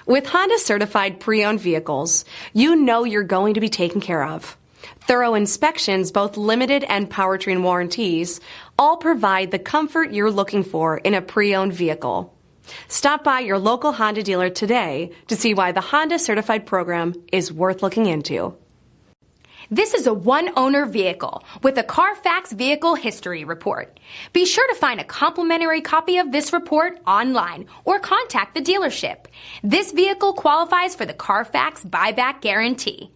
With Honda certified pre-owned vehicles, you know you're going to be taken care of. Thorough inspections, both limited and powertrain warranties, all provide the comfort you're looking for in a pre-owned vehicle. Stop by your local Honda dealer today to see why the Honda certified program is worth looking into. This is a one-owner vehicle with a Carfax Vehicle History Report. Be sure to find a complimentary copy of this report online or contact the dealership. This vehicle qualifies for the Carfax Buyback Guarantee.